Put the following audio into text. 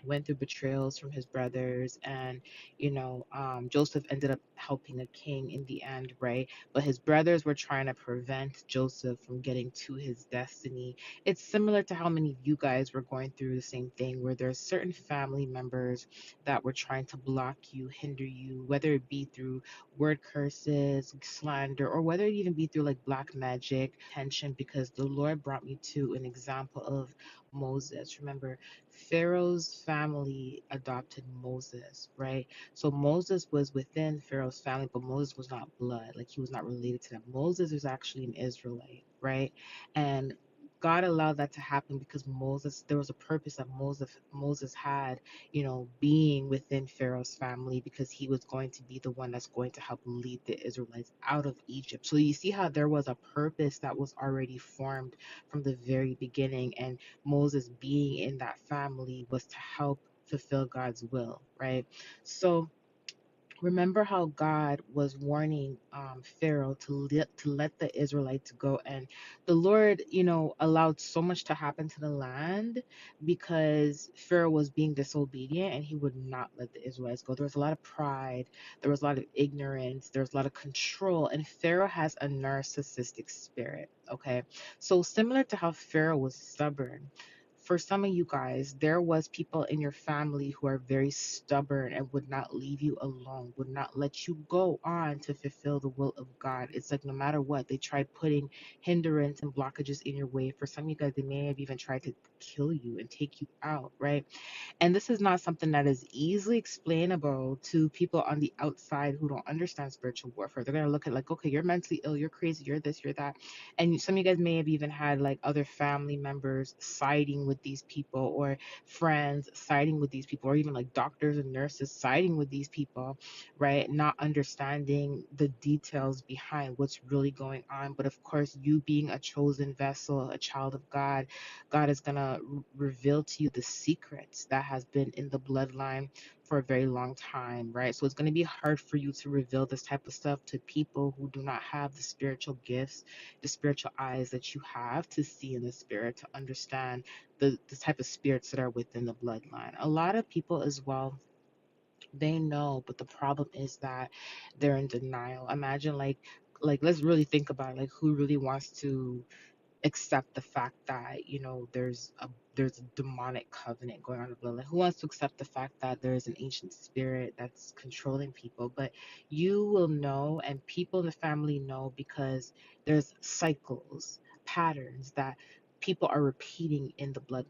went through betrayals from his brothers, and Joseph ended up helping a king in the end, right? But his brothers were trying to prevent Joseph from getting to his destiny. It's similar to how many of you guys were going through the same thing, where there's certain family members that were trying to block you, hinder you, whether it be through word curses, slander, or whether it even be through like black magic, tension, because the Lord brought me to an example of Moses. Remember, Pharaoh's family adopted Moses, right? So Moses was within Pharaoh's family, but Moses was not blood, like he was not related to them. Moses was actually an Israelite, right? And God allowed that to happen because there was a purpose that Moses had, being within Pharaoh's family, because he was going to be the one that's going to help lead the Israelites out of Egypt. So you see how there was a purpose that was already formed from the very beginning, and Moses being in that family was to help fulfill God's will, right? So remember how God was warning Pharaoh to let the Israelites go, and the Lord, allowed so much to happen to the land because Pharaoh was being disobedient and he would not let the Israelites go. There was a lot of pride, there was a lot of ignorance, there was a lot of control, and Pharaoh has a narcissistic spirit. Okay, so similar to how Pharaoh was stubborn, for some of you guys, there was people in your family who are very stubborn and would not leave you alone, would not let you go on to fulfill the will of God. It's like no matter what, they tried putting hindrance and blockages in your way. For some of you guys, they may have even tried to kill you and take you out, right? And this is not something that is easily explainable to people on the outside who don't understand spiritual warfare. They're going to look at like, okay, you're mentally ill, you're crazy, you're this, you're that. And some of you guys may have even had like other family members siding with these people, or friends siding with these people, or even like doctors and nurses siding with these people, right? Not understanding the details behind what's really going on. But of course, you being a chosen vessel, a child of God, God is going to reveal to you the secrets that has been in the bloodline for a very long time, right? So it's going to be hard for you to reveal this type of stuff to people who do not have the spiritual gifts, the spiritual eyes that you have to see in the spirit, to understand the type of spirits that are within the bloodline. A lot of people as well, they know, but the problem is that they're in denial. Imagine like let's really think about it, like who really wants to accept the fact that there's a demonic covenant going on in the bloodline. Who wants to accept the fact that there is an ancient spirit that's controlling people? But you will know, and people in the family know, because there's cycles, patterns that people are repeating in the bloodline.